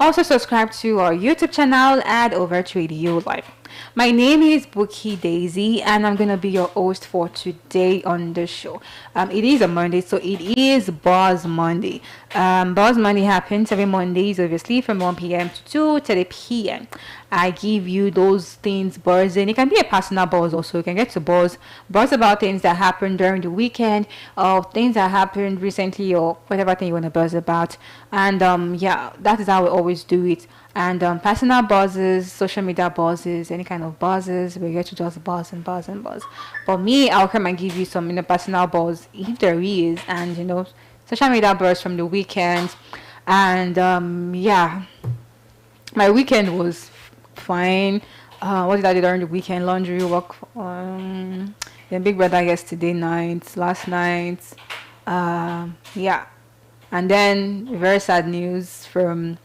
Also subscribe to our YouTube channel at Overt Radio Live. My name is Buki Daisy, and I'm gonna be your host for today on the show. It is a Monday, so it is Buzz Monday. Buzz Monday happens every Mondays, obviously, from 1 p.m. to 2:30 p.m. I give you those things buzz, and it can be a personal buzz also. You can get to buzz about things that happened during the weekend, or things that happened recently, or whatever thing you want to buzz about. And yeah, that is how we always do it. And personal buzzes, social media buzzes, any kind of buzzes, we get to just buzz and buzz and buzz. But me, I'll come and give you some personal buzz if there is, and social media buzz from the weekend. And yeah, my weekend was fine. What did I do during the weekend? Laundry work. Then Big Brother yesterday night, last night. Yeah, and then very sad news from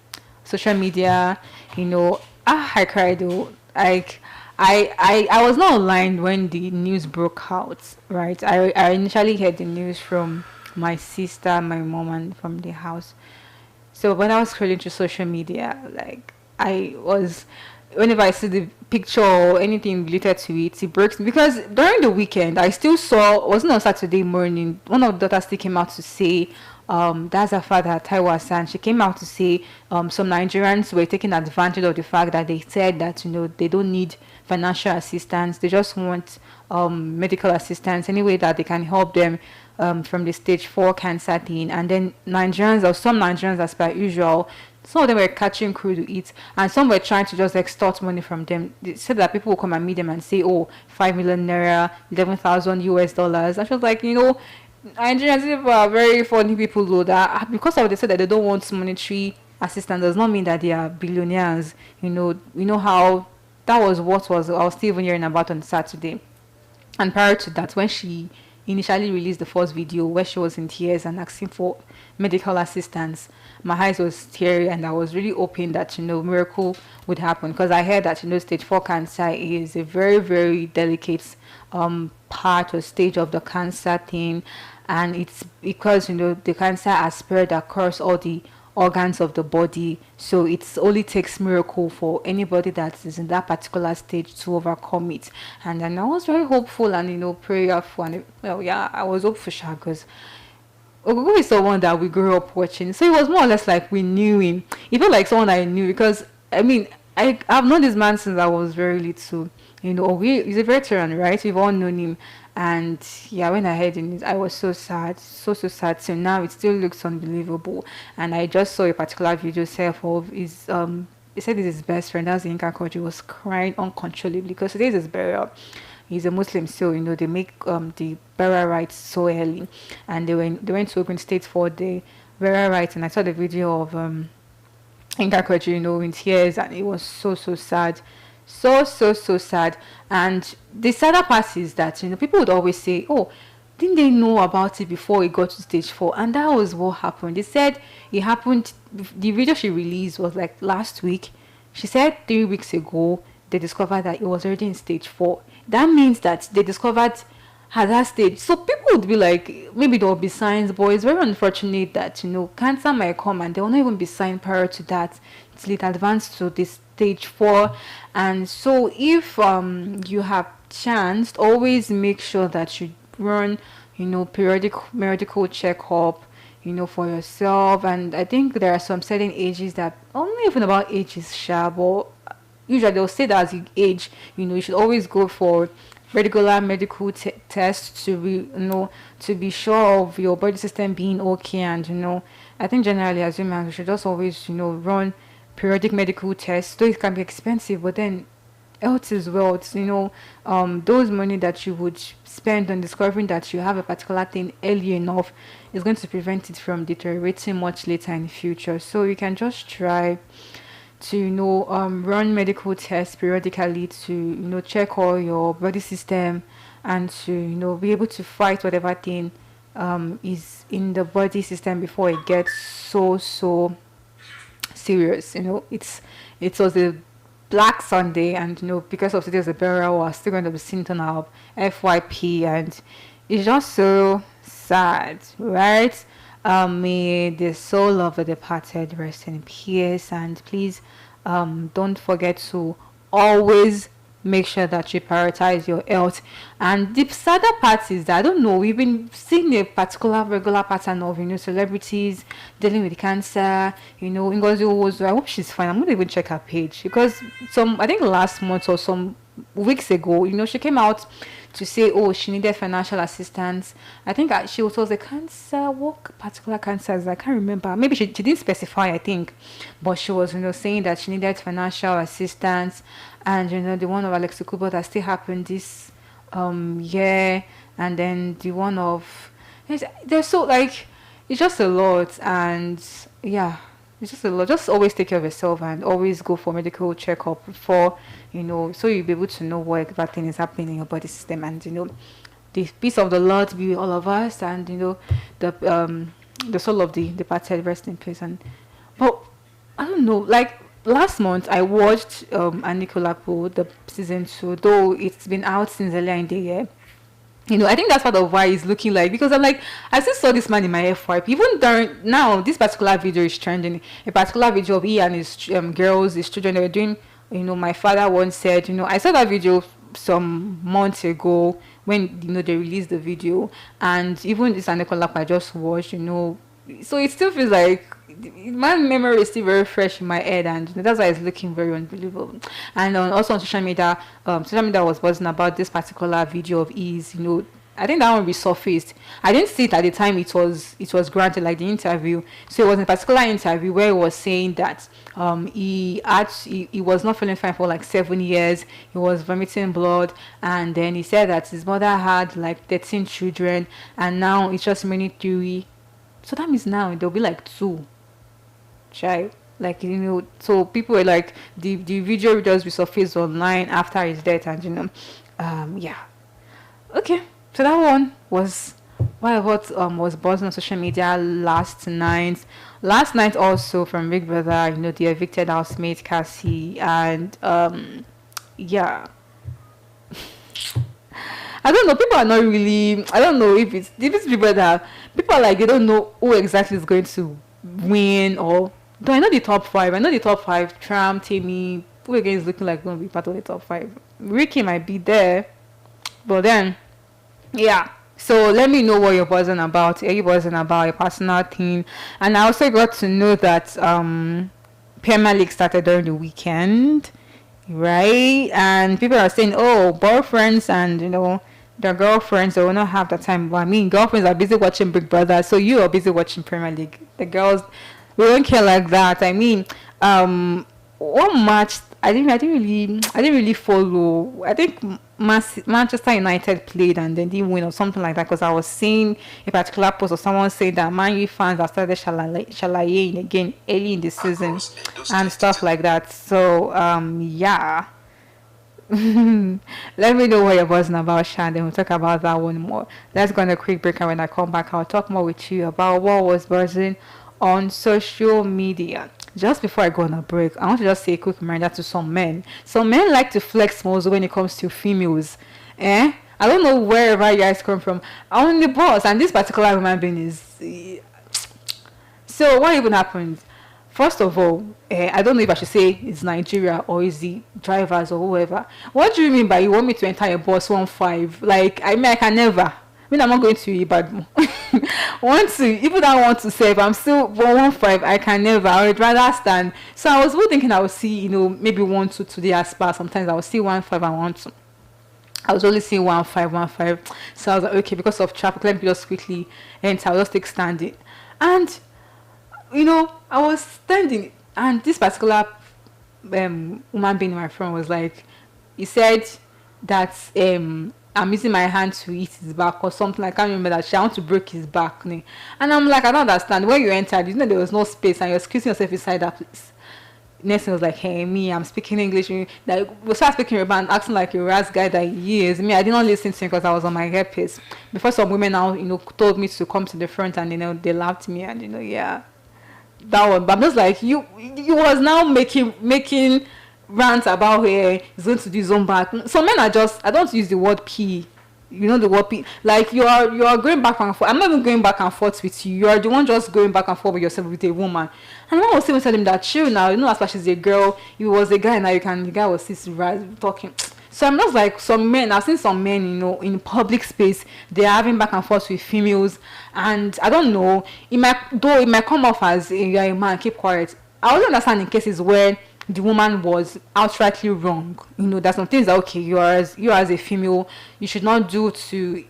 social media. I cried though. Like I was not online when the news broke out, right? I initially heard the news from my sister, my mom, and from the house. So when I was scrolling through social media, like I was, whenever I see the picture or anything related to it, it breaks me. Because during the weekend, I still saw, wasn't on Saturday morning, one of the daughters still came out to say, that's her father, Taiwa San. She came out to say some Nigerians were taking advantage of the fact that they said that, they don't need financial assistance. They just want medical assistance, any way that they can help them from the stage 4 cancer thing. And then Nigerians, or some Nigerians as per usual, some of them were catching crew to eat, and some were trying to just extort money from them. They said that people will come and meet them and say, oh, 5 million naira, 11,000 US dollars. I was like, Nigerians people are very funny people, though, that because of they said that they don't want monetary assistance does not mean that they are billionaires. We know how that was what was I was still even hearing about on Saturday. And prior to that, when she initially released the first video where she was in tears and asking for medical assistance, my eyes was teary, and I was really hoping that miracle would happen, because I heard that stage 4 cancer is a very, very delicate part or stage of the cancer thing, and it's because the cancer has spread across all the organs of the body. So it only takes miracle for anybody that is in that particular stage to overcome it. And then I was very hopeful and prayerful, and I was hopeful, because Ogogo is someone that we grew up watching, so it was more or less like we knew him. He felt like someone I knew, because I've known this man since I was very little. He's a veteran, right? We've all known him. And yeah, when I heard it, I was so sad, so sad. So now it still looks unbelievable. And I just saw a particular video of his he said it's his best friend, that's the Inca culture, was crying uncontrollably because today is his burial. He's a Muslim, so they make the burial rites so early, and they went to Ogun State for the burial rites, and I saw the video of Inca culture, in tears, and it was so sad. So sad. And the sadder part is that people would always say, oh, didn't they know about it before it got to stage 4? And that was what happened. They said it happened, the video she released was like last week. She said 3 weeks ago they discovered that it was already in stage 4. That means that they discovered at that stage. So people would be like, maybe there will be signs, but it's very unfortunate that cancer might come and there will not even be signs prior to that till it advanced to this stage 4. And so if you have chanced, always make sure that you run periodic medical checkup for yourself. And I think there are some certain ages that, only even about ages, but usually they'll say that as you age, you should always go for regular medical tests to be sure of your body system being okay. And I think generally as humans we should just always run periodic medical tests, though it can be expensive, but then health is wealth. Those money that you would spend on discovering that you have a particular thing early enough is going to prevent it from deteriorating much later in the future. So you can just try to run medical tests periodically to check all your body system, and to be able to fight whatever thing is in the body system before it gets so serious. It was a Black Sunday, and because of today's burial, we're still going to be seen on our FYP, and it's just so sad, right? May the soul of the departed rest in peace, and please don't forget to always make sure that you prioritize your health. And the sadder part is that I don't know, we've been seeing a particular regular pattern of celebrities dealing with cancer. Ngozi Owozo, I hope she's fine. I'm gonna even check her page because I think last month or some weeks ago, she came out to say, oh, she needed financial assistance. I think she was a cancer. What particular cancers? I can't remember. Maybe she didn't specify, I think, but she was saying that she needed financial assistance. And the one of Alex Kubo that still happened this year, and then the one of there's so like it's just a lot. And yeah, it's just a lot. Just always take care of yourself and always go for medical checkup before, so you'll be able to know what exactly is happening in your body system. And the peace of the Lord be with all of us, and the soul of the departed rest in peace. But I don't know, like last month I watched Anikulapo, the season 2, though it's been out since earlier in the year. I think that's part of why he's looking like, because I'm like, I still saw this man in my FYP. Even during now, this particular video is trending. A particular video of he and his girls, his children, they were doing, my father once said, I saw that video some months ago when, they released the video. And even this Anekolap I just watched, so it still feels like my memory is still very fresh in my head, and that's why it's looking very unbelievable. And also on social media was buzzing about this particular video of his. I think that one resurfaced. I didn't see it at the time it was granted, like the interview. So it was a particular interview where he was saying that he was not feeling fine for like 7 years. He was vomiting blood, and then he said that his mother had like 13 children, and now it's just remaining 3. So that means now there'll be like 2 child, like so people were like, the video just resurfaced online after his death. And yeah, okay, so that one was what was buzzing on social media last night also from Big Brother, the evicted housemate Cassie. And yeah, I don't know, people are not really, I don't know if it's Big Brother, people are like, they don't know who exactly is going to win. Or do I know the top 5? I know the top 5. Tram, Timmy, who again is looking like going to be part of the top 5. Ricky might be there, but then yeah. So let me know what you're buzzing about. Are you buzzing about your personal thing? And I also got to know that Premier League started during the weekend, right? And people are saying, oh, boyfriends and their girlfriends, they will not have the time. But I mean, girlfriends are busy watching Big Brother, so you are busy watching Premier League. The girls, we don't care like that. I mean, one match I didn't really follow. I think Manchester United played and then didn't win or something like that, because I was seeing a particular post of someone saying that Man U fans have started shalaying again early in the season and stuff like that. So yeah. Let me know what you're buzzing about, Shan, then we'll talk about that one more. Let's go on a quick break, and when I come back I'll talk more with you about what was buzzing on social media. Just before I go on a break, I want to just say a quick reminder to some men. Some men like to flex most when it comes to females. I don't know wherever you guys come from. I'm the boss, and this particular human being is. So what even happened? First of all, I don't know if I should say it's Nigeria or is the drivers or whoever. What do you mean by you want me to enter a bus 1.5? Like, I mean, I can never. I mean, I'm not going to Ibadan. Even I want to say, if I'm still 1.5, I can never. I would rather stand. So I was really thinking I would see, maybe 1.2 today as far. Sometimes I would see 1.5 and 1.2. I was only seeing 1.5. So I was like, okay, because of traffic, let me just quickly enter. I'll just take standing. And, I was standing, and this particular woman being my friend was like, he said that I'm using my hand to hit his back or something. I can't remember that. I want to break his back. And I'm like, I don't understand. When you entered, there was no space and you're squeezing yourself inside that place. Next thing was like, hey, me, I'm speaking English. Like, we start speaking Yoruba and acting like a ras guy that he is. Me, I did not listen to him because I was on my earpiece. Before some women now, told me to come to the front, and, they laughed at me, and, yeah. That one. But I'm just like, you was now making rants about he's going to do his own back. Some men are just, I don't use the word pee. You know the what like you are going back and forth. I'm not even going back and forth with you. You are the one just going back and forth with yourself with a woman. And the man was even telling him that chill now. You know, as far as she's a girl, you was a guy now. You can. The guy was just talking. So I'm just like some men. I've seen some men, you know, in public space. They're having back and forth with females, and I don't know. It might come off as you're a man, keep quiet. I also understand in cases where the woman was outrightly wrong. You know, there's some things that okay, you as a female, you should not do to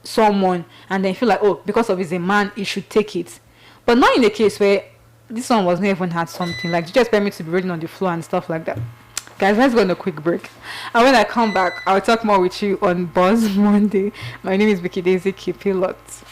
someone, and then feel like, oh, because of he's a man, he should take it. But not in the case where this one was not even had something like you just expect me to be reading on the floor and stuff like that. Guys, let's go on a quick break. And when I come back, I'll talk more with you on Buzz Monday. My name is Vicky Daisy. Keep it locked.